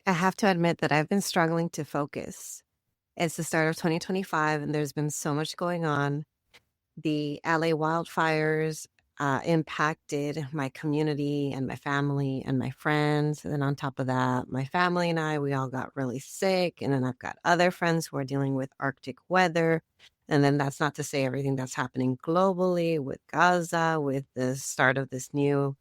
I have to admit that I've been struggling to focus. It's the start of 2025, and there's been so much going on. The LA wildfires impacted my community and my family and my friends. And then on top of that, my family and I, we all got really sick. And then I've got other friends who are dealing with Arctic weather. And then that's not to say everything that's happening globally with Gaza, with the start of this new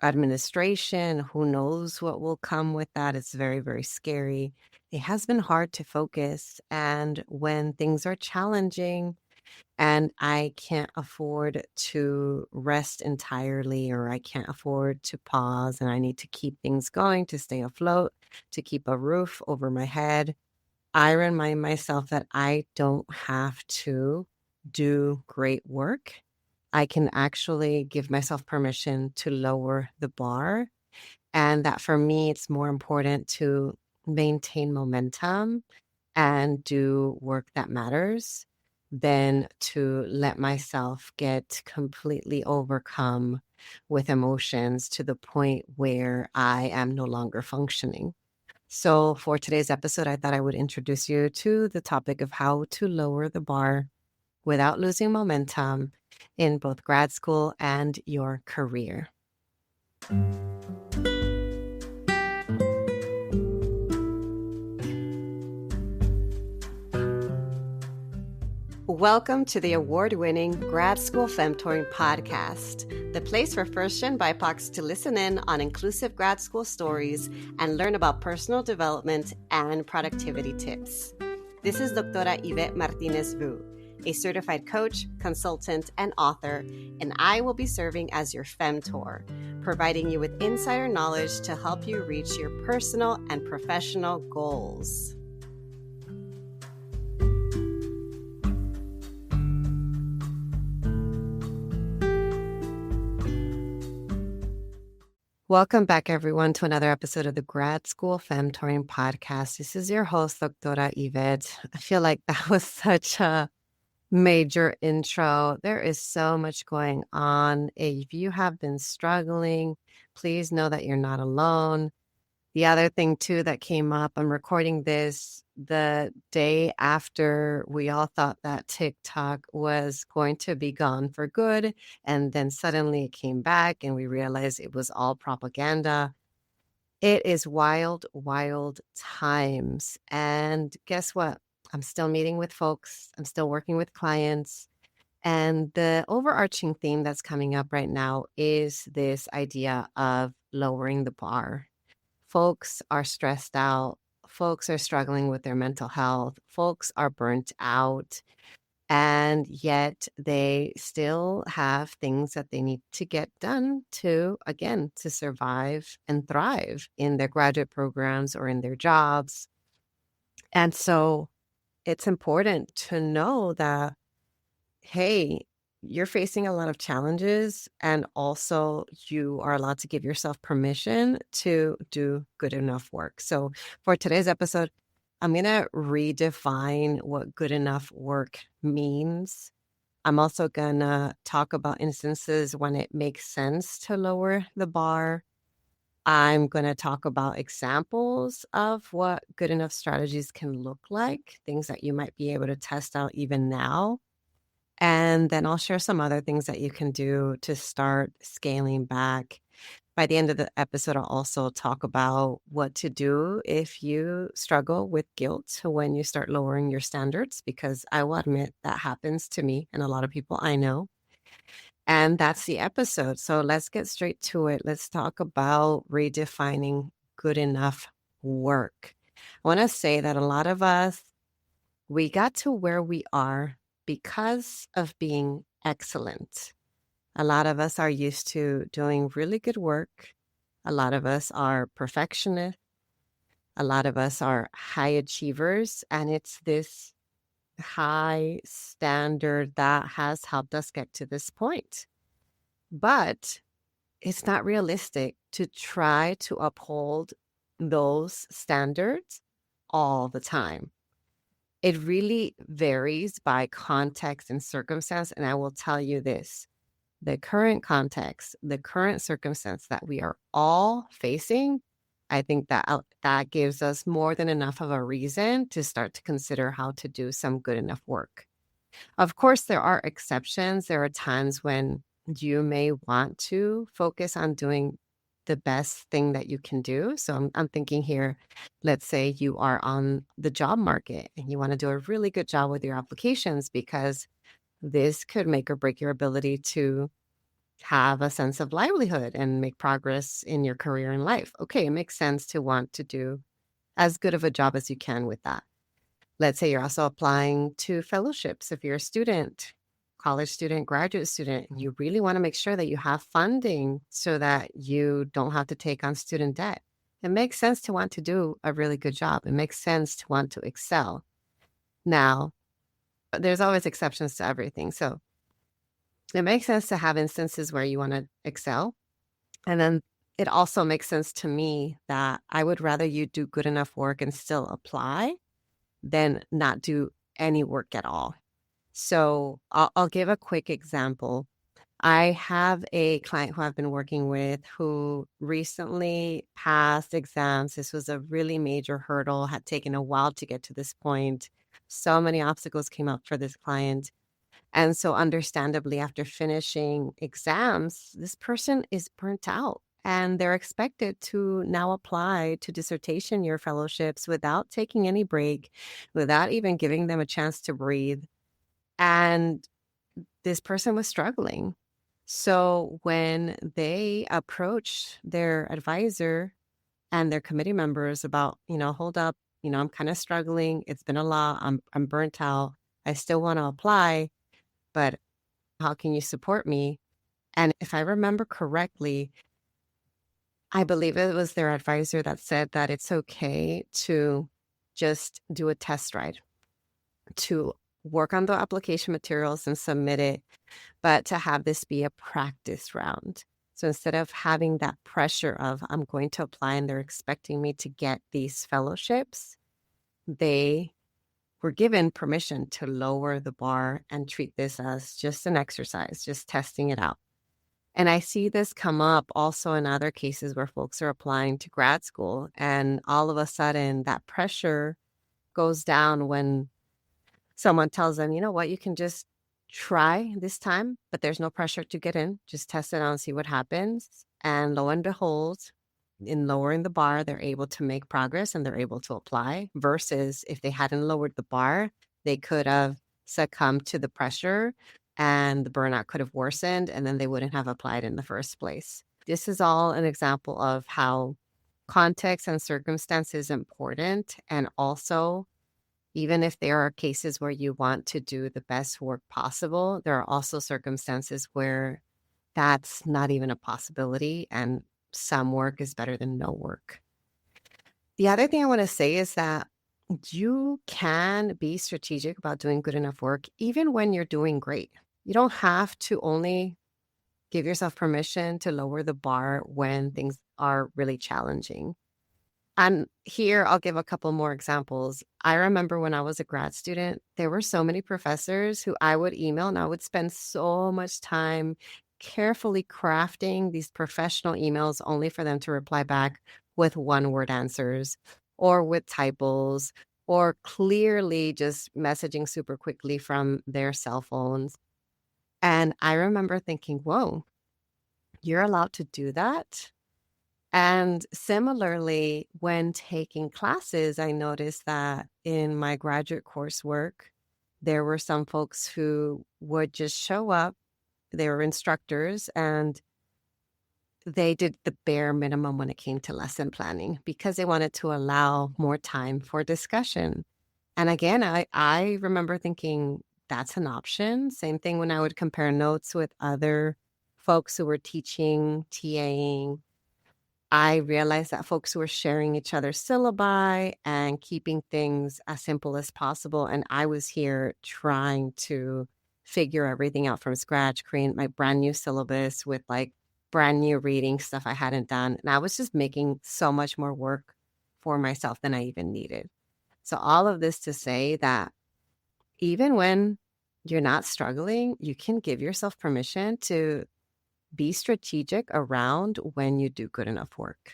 administration. Who knows what will come with that? It's very, very scary. It has been hard to focus. And when things are challenging and I can't afford to rest entirely, or I can't afford to pause, and I need to keep things going to stay afloat, to keep a roof over my head, I remind myself that I don't have to do great work. I can actually give myself permission to lower the bar. And that for me, it's more important to maintain momentum and do work that matters than to let myself get completely overcome with emotions to the point where I am no longer functioning. So, for today's episode, I thought I would introduce you to the topic of how to lower the bar without losing momentum in both grad school and your career. Welcome to the award-winning Grad School Femtoring Podcast, the place for first-gen BIPOCs to listen in on inclusive grad school stories and learn about personal development and productivity tips. This is Doctora Yvette Martinez-Vu, a certified coach, consultant, and author, and I will be serving as your Femtor, providing you with insider knowledge to help you reach your personal and professional goals. Welcome back, everyone, to another episode of the Grad School Femtoring Podcast. This is your host, Doctora Yvette. I feel like that was such a major intro. There is so much going on. If you have been struggling, please know that you're not alone. The other thing, too, that came up, I'm recording this the day after we all thought that TikTok was going to be gone for good. And then suddenly it came back and we realized it was all propaganda. It is wild, wild times. And guess what? I'm still meeting with folks. I'm still working with clients. And the overarching theme that's coming up right now is this idea of lowering the bar. Folks are stressed out. Folks are struggling with their mental health. Folks are burnt out. And yet they still have things that they need to get done to, again, to survive and thrive in their graduate programs or in their jobs. And so it's important to know that, hey, you're facing a lot of challenges, and also you are allowed to give yourself permission to do good enough work. So for today's episode, I'm going to redefine what good enough work means. I'm also going to talk about instances when it makes sense to lower the bar. I'm going to talk about examples of what good enough strategies can look like, things that you might be able to test out even now. And then I'll share some other things that you can do to start scaling back. By the end of the episode, I'll also talk about what to do if you struggle with guilt when you start lowering your standards, because I will admit that happens to me and a lot of people I know. And that's the episode. So let's get straight to it. Let's talk about redefining good enough work. I want to say that a lot of us, we got to where we are because of being excellent. A lot of us are used to doing really good work. A lot of us are perfectionists. A lot of us are high achievers. And it's this high standard that has helped us get to this point. But it's not realistic to try to uphold those standards all the time. It really varies by context and circumstance. And I will tell you this, the current context, the current circumstance that we are all facing, I think that gives us more than enough of a reason to start to consider how to do some good enough work. Of course, there are exceptions. There are times when you may want to focus on doing the best thing that you can do. So I'm thinking here, let's say you are on the job market and you want to do a really good job with your applications because this could make or break your ability to have a sense of livelihood and make progress in your career and life. Okay, it makes sense to want to do as good of a job as you can with that. Let's say you're also applying to fellowships. If you're a student, college student, graduate student, and you really want to make sure that you have funding so that you don't have to take on student debt. It makes sense to want to do a really good job. It makes sense to want to excel. Now, there's always exceptions to everything. So it makes sense to have instances where you want to excel. And then it also makes sense to me that I would rather you do good enough work and still apply than not do any work at all. So I'll give a quick example. I have a client who I've been working with who recently passed exams. This was a really major hurdle, had taken a while to get to this point. So many obstacles came up for this client. And so understandably, after finishing exams, this person is burnt out and they're expected to now apply to dissertation year fellowships without taking any break, without even giving them a chance to breathe. And this person was struggling. So when they approached their advisor and their committee members about, hold up, I'm kind of struggling. It's been a lot. I'm burnt out. I still want to apply, but how can you support me? And if I remember correctly, I believe it was their advisor that said that it's okay to just do a test ride, to work on the application materials and submit it, but to have this be a practice round. So instead of having that pressure of I'm going to apply and they're expecting me to get these fellowships, they were given permission to lower the bar and treat this as just an exercise, just testing it out. And I see this come up also in other cases where folks are applying to grad school, and all of a sudden that pressure goes down when someone tells them, you know what, you can just try this time, but there's no pressure to get in. Just test it out and see what happens. And lo and behold, in lowering the bar, they're able to make progress and they're able to apply, versus if they hadn't lowered the bar, they could have succumbed to the pressure and the burnout could have worsened and then they wouldn't have applied in the first place. This is all an example of how context and circumstance is important. And also, even if there are cases where you want to do the best work possible, there are also circumstances where that's not even a possibility and some work is better than no work. The other thing I want to say is that you can be strategic about doing good enough work even when you're doing great. You don't have to only give yourself permission to lower the bar when things are really challenging. And here I'll give a couple more examples. I remember when I was a grad student, there were so many professors who I would email and I would spend so much time carefully crafting these professional emails only for them to reply back with one-word answers or with typos or clearly just messaging super quickly from their cell phones. And I remember thinking, whoa, you're allowed to do that? And similarly, when taking classes, I noticed that in my graduate coursework, there were some folks who would just show up. They were instructors and they did the bare minimum when it came to lesson planning because they wanted to allow more time for discussion. And again, I remember thinking that's an option. Same thing when I would compare notes with other folks who were teaching, TAing. I realized that folks were sharing each other's syllabi and keeping things as simple as possible. And I was here trying to figure everything out from scratch, create my brand new syllabus with like brand new reading stuff I hadn't done. And I was just making so much more work for myself than I even needed. So all of this to say that even when you're not struggling, you can give yourself permission to be strategic around when you do good enough work.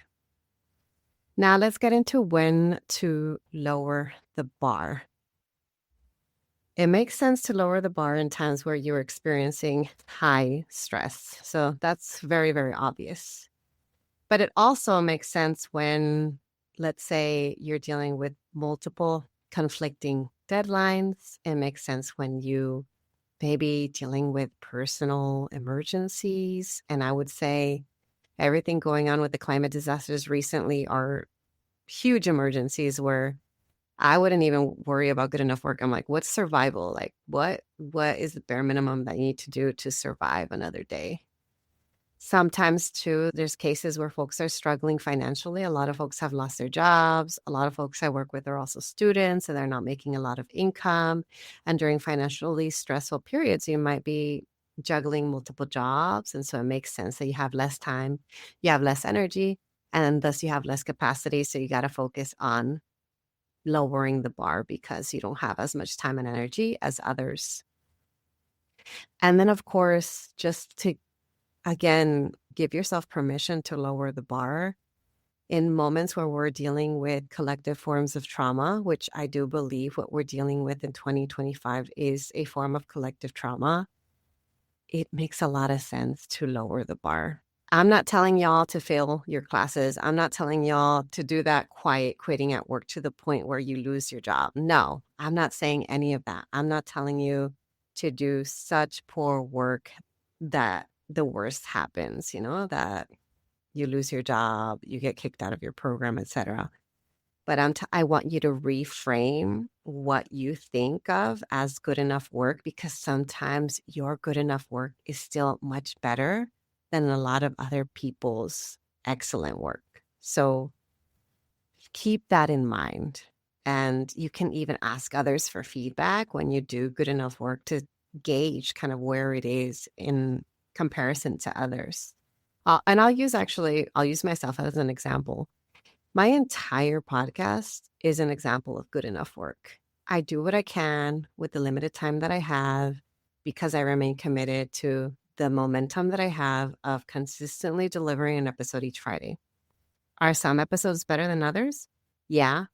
Now let's get into when to lower the bar. It makes sense to lower the bar in times where you're experiencing high stress. So that's very, very obvious. But it also makes sense when, let's say, you're dealing with multiple conflicting deadlines. It makes sense when you maybe dealing with personal emergencies. And I would say everything going on with the climate disasters recently are huge emergencies where I wouldn't even worry about good enough work. I'm like, what's survival? Like, what is the bare minimum that you need to do to survive another day? Sometimes, too, there's cases where folks are struggling financially. A lot of folks have lost their jobs. A lot of folks I work with are also students, and they're not making a lot of income. And during financially stressful periods, you might be juggling multiple jobs. And so it makes sense that you have less time, you have less energy, and thus you have less capacity. So you got to focus on lowering the bar because you don't have as much time and energy as others. And then, of course, just to again, give yourself permission to lower the bar in moments where we're dealing with collective forms of trauma, which I do believe what we're dealing with in 2025 is a form of collective trauma. It makes a lot of sense to lower the bar. I'm not telling y'all to fail your classes. I'm not telling y'all to do that quiet quitting at work to the point where you lose your job. No, I'm not saying any of that. I'm not telling you to do such poor work that the worst happens, that you lose your job, you get kicked out of your program, etc. But I want you to reframe what you think of as good enough work, because sometimes your good enough work is still much better than a lot of other people's excellent work. So keep that in mind. And you can even ask others for feedback when you do good enough work to gauge kind of where it is in comparison to others. And I'll use myself as an example. My entire podcast is an example of good enough work. I do what I can with the limited time that I have because I remain committed to the momentum that I have of consistently delivering an episode each Friday. Are some episodes better than others? Yeah.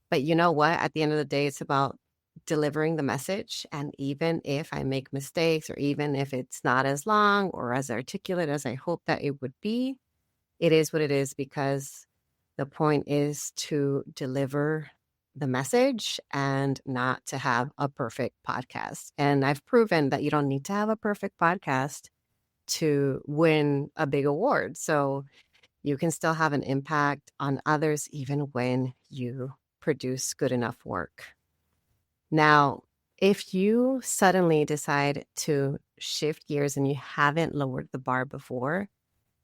But you know what? At the end of the day, it's about delivering the message. And even if I make mistakes, or even if it's not as long or as articulate as I hope that it would be, it is what it is, because the point is to deliver the message and not to have a perfect podcast. And I've proven that you don't need to have a perfect podcast to win a big award. So you can still have an impact on others even when you produce good enough work. Now, if you suddenly decide to shift gears and you haven't lowered the bar before,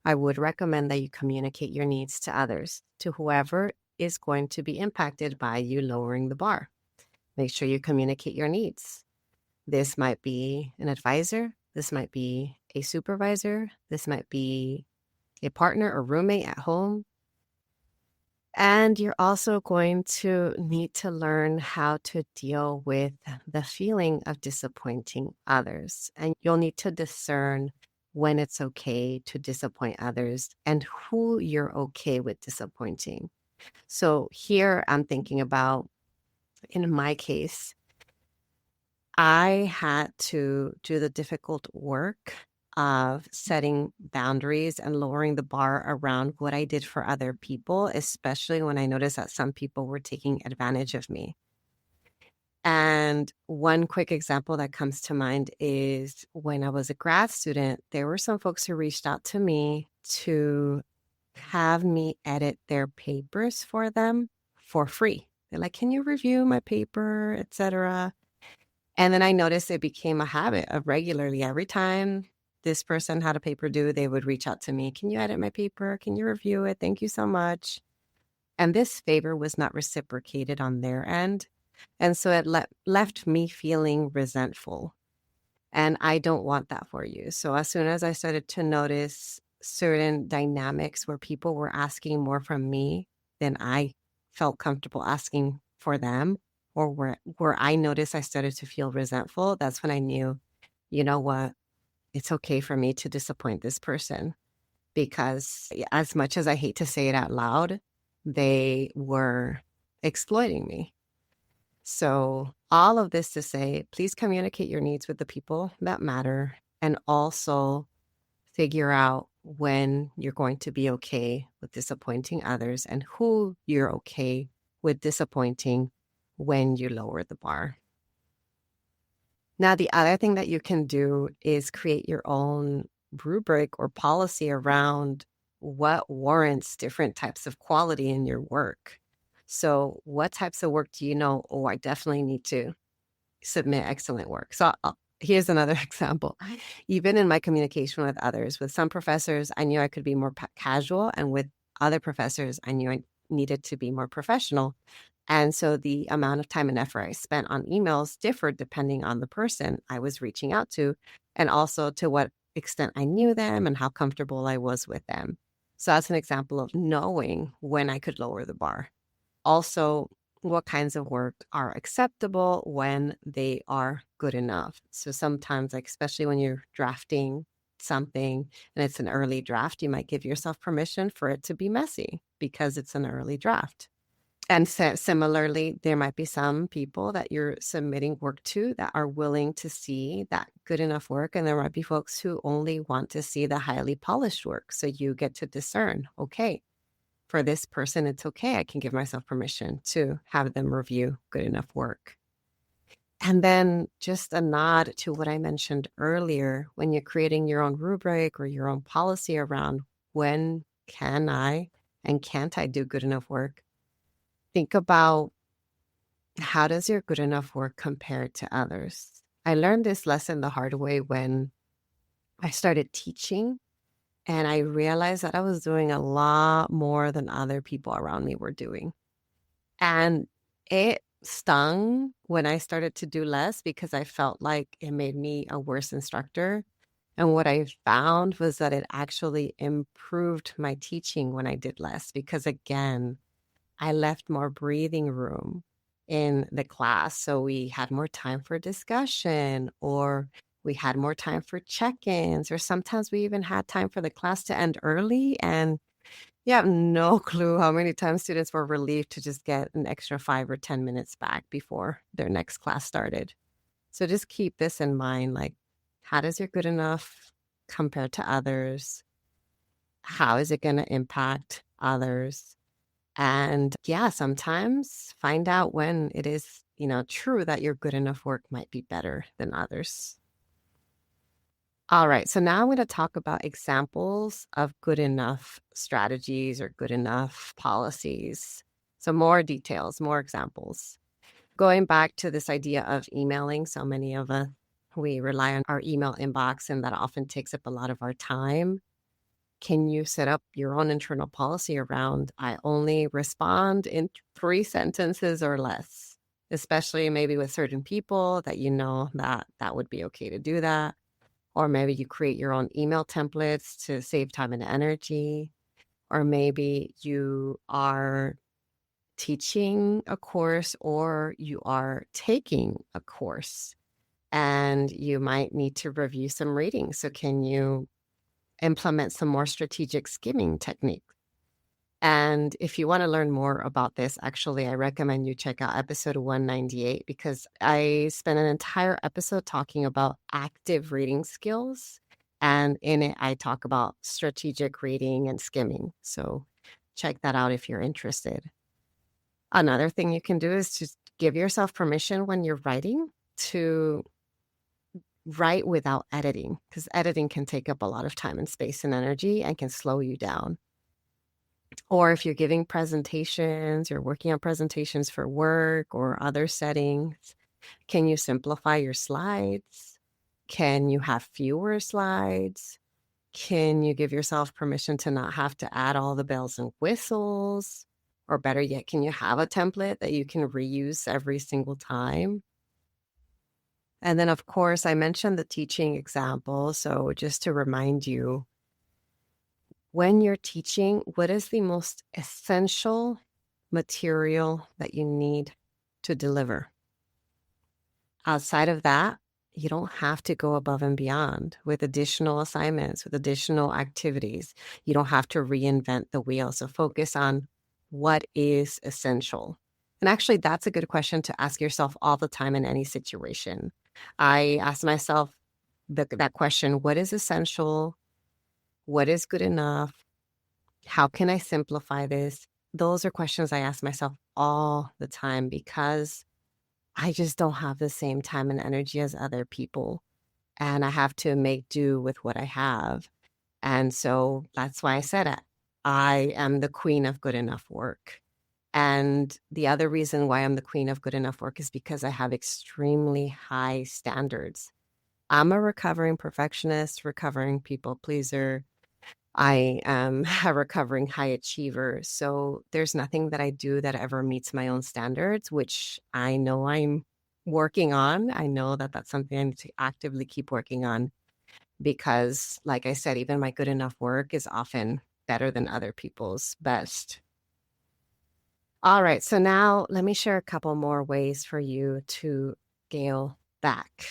I would recommend that you communicate your needs to others, to whoever is going to be impacted by you lowering the bar. Make sure you communicate your needs. This might be an advisor. This might be a supervisor. This might be a partner or roommate at home. And you're also going to need to learn how to deal with the feeling of disappointing others. And you'll need to discern when it's okay to disappoint others and who you're okay with disappointing. So here I'm thinking about, in my case, I had to do the difficult work of setting boundaries and lowering the bar around what I did for other people, especially when I noticed that some people were taking advantage of me. And one quick example that comes to mind is when I was a grad student, there were some folks who reached out to me to have me edit their papers for them for free. They're like, can you review my paper, etc.? And then I noticed it became a habit of regularly, every time this person had a paper due, they would reach out to me. Can you edit my paper? Can you review it? Thank you so much. And this favor was not reciprocated on their end. And so it left me feeling resentful. And I don't want that for you. So as soon as I started to notice certain dynamics where people were asking more from me than I felt comfortable asking for them, or where I noticed I started to feel resentful, that's when I knew, you know what, it's okay for me to disappoint this person. Because as much as I hate to say it out loud, they were exploiting me. So all of this to say, please communicate your needs with the people that matter, and also figure out when you're going to be okay with disappointing others and who you're okay with disappointing when you lower the bar. Now, the other thing that you can do is create your own rubric or policy around what warrants different types of quality in your work. So what types of work do you know, oh, I definitely need to submit excellent work? So here's another example. Even in my communication with others, with some professors, I knew I could be more casual, and with other professors, I knew I needed to be more professional. And so the amount of time and effort I spent on emails differed depending on the person I was reaching out to, and also to what extent I knew them and how comfortable I was with them. So that's an example of knowing when I could lower the bar. Also, what kinds of work are acceptable when they are good enough. So sometimes, like especially when you're drafting something and it's an early draft, you might give yourself permission for it to be messy because it's an early draft. And similarly, there might be some people that you're submitting work to that are willing to see that good enough work. And there might be folks who only want to see the highly polished work. So you get to discern, okay, for this person, it's okay. I can give myself permission to have them review good enough work. And then just a nod to what I mentioned earlier, when you're creating your own rubric or your own policy around when can I and can't I do good enough work, think about how does your good enough work compare to others? I learned this lesson the hard way when I started teaching, and I realized that I was doing a lot more than other people around me were doing. And it stung when I started to do less because I felt like it made me a worse instructor. And what I found was that it actually improved my teaching when I did less because, again, I left more breathing room in the class. So we had more time for discussion, or we had more time for check-ins, or sometimes we even had time for the class to end early. And you have no clue how many times students were relieved to just get an extra 5 or 10 minutes back before their next class started. So just keep this in mind, like, how does your good enough compare to others? How is it going to impact others? And yeah, sometimes find out when it is, true that your good enough work might be better than others. All right, so now I'm going to talk about examples of good enough strategies or good enough policies. So more details, more examples. Going back to this idea of emailing, so many of us, we rely on our email inbox, and that often takes up a lot of our time. Can you set up your own internal policy around, I only respond in 3 sentences or less, especially maybe with certain people that you know that would be okay to do that. Or maybe you create your own email templates to save time and energy. Or maybe you are teaching a course or you are taking a course and you might need to review some readings. So can you implement some more strategic skimming techniques? And if you want to learn more about this, actually, I recommend you check out episode 198 because I spent an entire episode talking about active reading skills. And in it, I talk about strategic reading and skimming. So check that out if you're interested. Another thing you can do is just give yourself permission when you're writing to write without editing, because editing can take up a lot of time and space and energy and can slow you down. Or if you're giving presentations, you're working on presentations for work or other settings, can you simplify your slides? Can you have fewer slides? Can you give yourself permission to not have to add all the bells and whistles? Or better yet, can you have a template that you can reuse every single time? And then, of course, I mentioned the teaching example. So just to remind you, when you're teaching, what is the most essential material that you need to deliver? Outside of that, you don't have to go above and beyond with additional assignments, with additional activities. You don't have to reinvent the wheel. So focus on what is essential? And actually, that's a good question to ask yourself all the time in any situation. I ask myself that question, what is essential? What is good enough? How can I simplify this? Those are questions I ask myself all the time because I just don't have the same time and energy as other people. And I have to make do with what I have. And so that's why I said it. I am the queen of good enough work. And the other reason why I'm the queen of good enough work is because I have extremely high standards. I'm a recovering perfectionist, recovering people pleaser. I am a recovering high achiever. So there's nothing that I do that ever meets my own standards, which I know I'm working on. I know that that's something I need to actively keep working on because, like I said, even my good enough work is often better than other people's best. All right. So now let me share a couple more ways for you to scale back.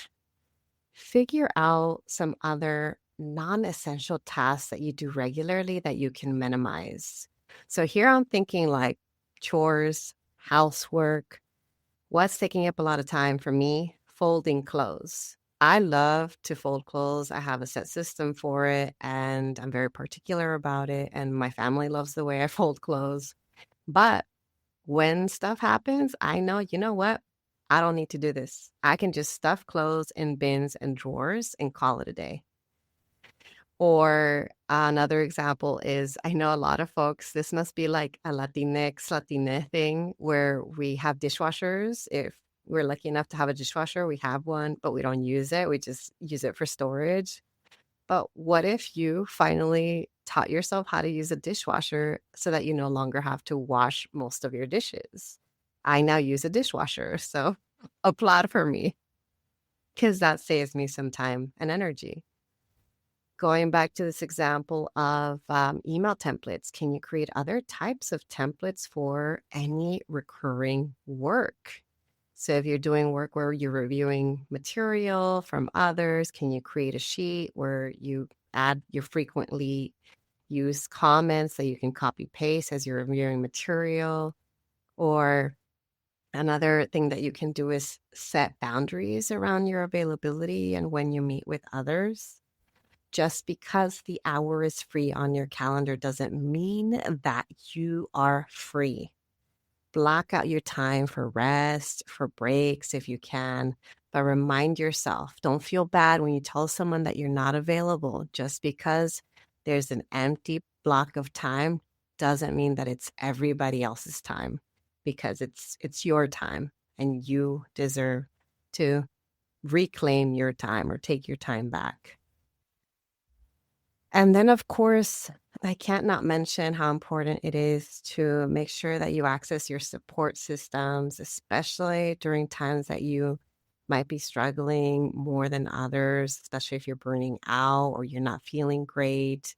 Figure out some other non-essential tasks that you do regularly that you can minimize. So here I'm thinking like chores, housework. What's taking up a lot of time for me? Folding clothes. I love to fold clothes. I have a set system for it and I'm very particular about it. And my family loves the way I fold clothes. But when stuff happens, I know, you know what? I don't need to do this. I can just stuff clothes in bins and drawers and call it a day. Or another example is I know a lot of folks, this must be like a Latinx, Latina thing where we have dishwashers. If we're lucky enough to have a dishwasher, we have one, but we don't use it. We just use it for storage. But what if you finally taught yourself how to use a dishwasher so that you no longer have to wash most of your dishes? I now use a dishwasher, so applaud for me because that saves me some time and energy. Going back to this example of email templates, can you create other types of templates for any recurring work? So if you're doing work where you're reviewing material from others, can you create a sheet where you add your frequently used comments that you can copy paste as you're reviewing material? Or another thing that you can do is set boundaries around your availability and when you meet with others. Just because the hour is free on your calendar doesn't mean that you are free. Block out your time for rest, for breaks if you can, but remind yourself, don't feel bad when you tell someone that you're not available. Just because there's an empty block of time doesn't mean that it's everybody else's time, because it's your time and you deserve to reclaim your time or take your time back. And then, of course, I can't not mention how important it is to make sure that you access your support systems, especially during times that you might be struggling more than others, especially if you're burning out or you're not feeling great.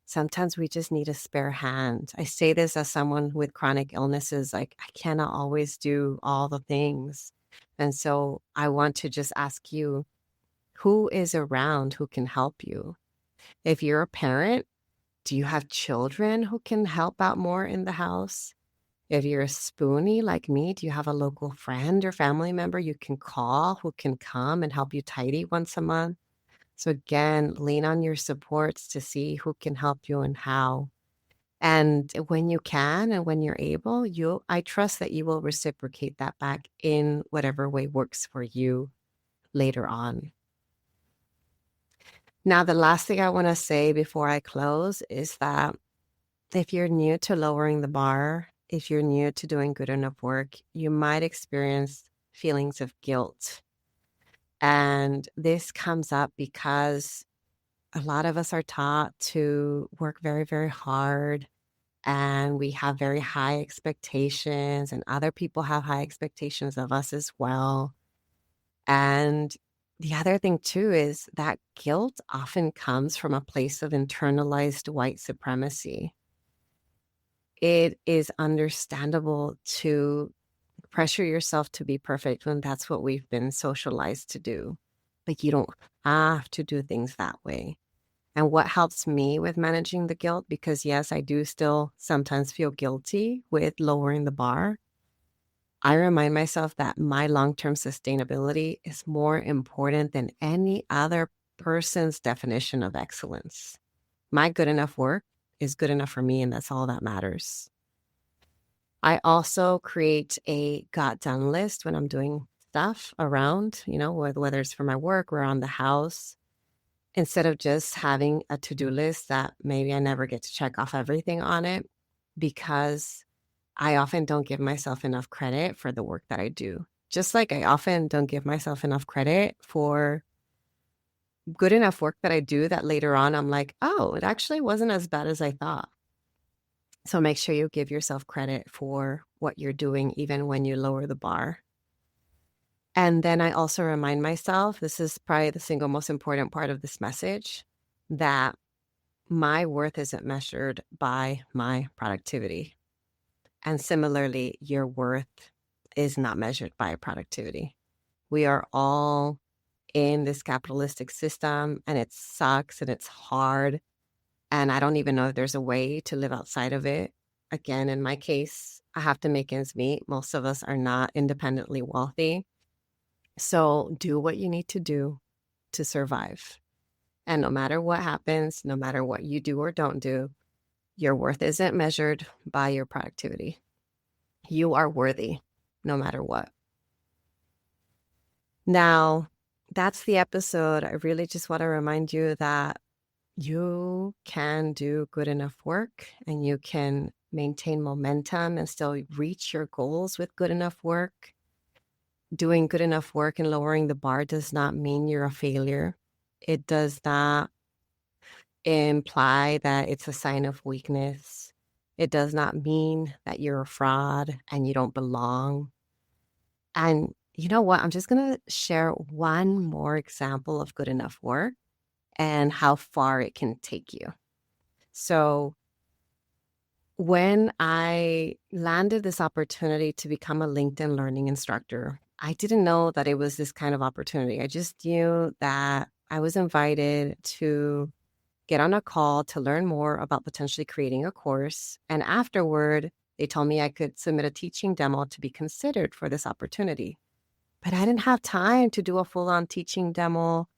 Sometimes we just need a spare hand. I say this as someone with chronic illnesses, like I cannot always do all the things. And so I want to just ask you, who is around who can help you? If you're a parent, do you have children who can help out more in the house? If you're a spoonie like me, do you have a local friend or family member you can call who can come and help you tidy once a month? So again, lean on your supports to see who can help you and how. And when you can and when you're able, I trust that you will reciprocate that back in whatever way works for you later on. Now, the last thing I want to say before I close is that if you're new to lowering the bar, if you're new to doing good enough work, you might experience feelings of guilt. And this comes up because a lot of us are taught to work very, very hard and we have very high expectations, and other people have high expectations of us as well. And the other thing too is that guilt often comes from a place of internalized white supremacy. It is understandable to pressure yourself to be perfect when that's what we've been socialized to do. But you don't have to do things that way. And what helps me with managing the guilt, because yes, I do still sometimes feel guilty with lowering the bar. I remind myself that my long-term sustainability is more important than any other person's definition of excellence. My good enough work is good enough for me, and that's all that matters. I also create a got done list when I'm doing stuff around, whether it's for my work or around the house, instead of just having a to-do list that maybe I never get to check off everything on it, because I often don't give myself enough credit for the work that I do. Just like I often don't give myself enough credit for good enough work that I do that later on I'm like, oh, it actually wasn't as bad as I thought. So make sure you give yourself credit for what you're doing, even when you lower the bar. And then I also remind myself, this is probably the single most important part of this message, that my worth isn't measured by my productivity. And similarly, your worth is not measured by productivity. We are all in this capitalistic system, and it sucks and it's hard. And I don't even know if there's a way to live outside of it. Again, in my case, I have to make ends meet. Most of us are not independently wealthy. So do what you need to do to survive. And no matter what happens, no matter what you do or don't do, your worth isn't measured by your productivity. You are worthy no matter what. Now, that's the episode. I really just want to remind you that you can do good enough work, and you can maintain momentum and still reach your goals with good enough work. Doing good enough work and lowering the bar does not mean you're a failure. It does not imply that it's a sign of weakness. It does not mean that you're a fraud and you don't belong. And you know what? I'm just going to share one more example of good enough work and how far it can take you. So when I landed this opportunity to become a LinkedIn learning instructor, I didn't know that it was this kind of opportunity. I just knew that I was invited to get on a call to learn more about potentially creating a course. And afterward, they told me I could submit a teaching demo to be considered for this opportunity. But I didn't have time to do a full-on teaching demo.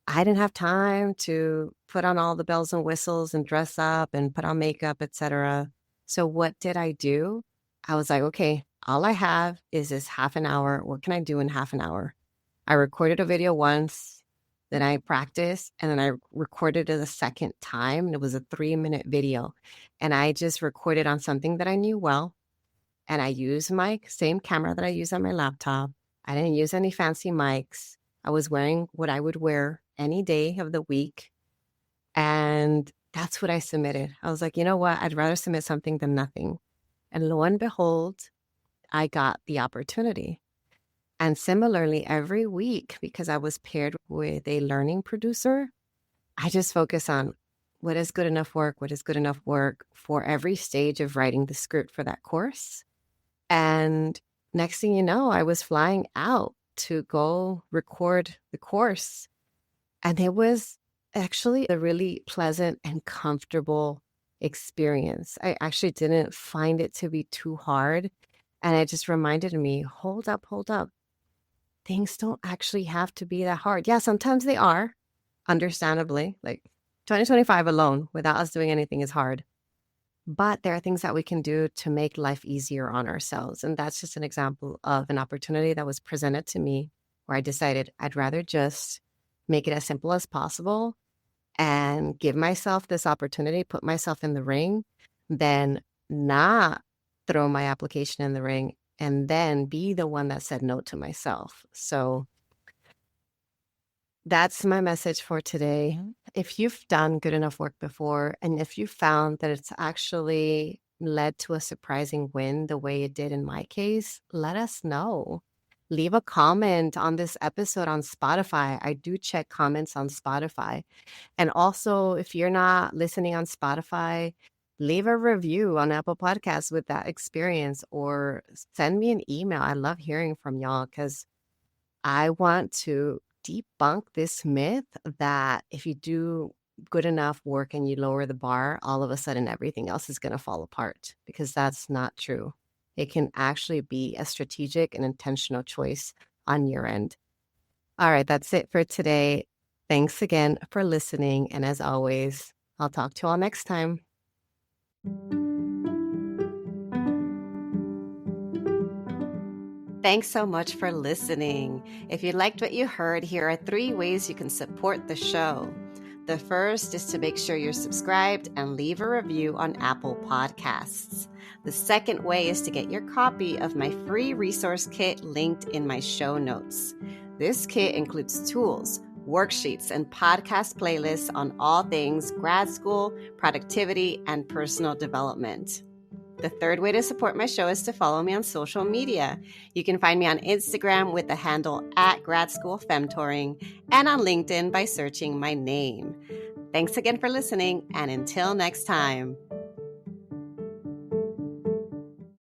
I didn't have time to put on all the bells and whistles and dress up and put on makeup, etc. So what did I do? I was like, okay, all I have is this half an hour. What can I do in half an hour? I recorded a video once, then I practiced, and then I recorded it a second time. And it was a 3-minute video. And I just recorded on something that I knew well. And I used my same camera that I use on my laptop. I didn't use any fancy mics. I was wearing what I would wear any day of the week. And that's what I submitted. I was like, you know what? I'd rather submit something than nothing. And lo and behold, I got the opportunity. And similarly, every week, because I was paired with a learning producer, I just focus on what is good enough work, what is good enough work for every stage of writing the script for that course. And next thing you know, I was flying out to go record the course. And it was actually a really pleasant and comfortable experience. I actually didn't find it to be too hard. And it just reminded me, hold up. Things don't actually have to be that hard. Yeah, sometimes they are, understandably. Like 2025 alone, without us doing anything, is hard. But there are things that we can do to make life easier on ourselves. And that's just an example of an opportunity that was presented to me where I decided I'd rather just make it as simple as possible and give myself this opportunity, put myself in the ring, than not throw my application in the ring and then be the one that said no to myself. So that's my message for today. If you've done good enough work before, and if you found that it's actually led to a surprising win the way it did in my case, let us know. Leave a comment on this episode on Spotify. I do check comments on Spotify. And also, if you're not listening on Spotify, leave a review on Apple Podcasts with that experience, or send me an email. I love hearing from y'all because I want to debunk this myth that if you do good enough work and you lower the bar, all of a sudden everything else is going to fall apart, because that's not true. It can actually be a strategic and intentional choice on your end. All right, that's it for today. Thanks again for listening. And as always, I'll talk to you all next time. Thanks so much for listening. If you liked what you heard, here are 3 ways you can support the show. The first is to make sure you're subscribed and leave a review on Apple Podcasts. The second way is to get your copy of my free resource kit linked in my show notes. This kit includes tools, worksheets, and podcast playlists on all things grad school, productivity, and personal development. The third way to support my show is to follow me on social media. You can find me on Instagram with the handle @Grad School Femtoring and on LinkedIn by searching my name. Thanks again for listening, and until next time.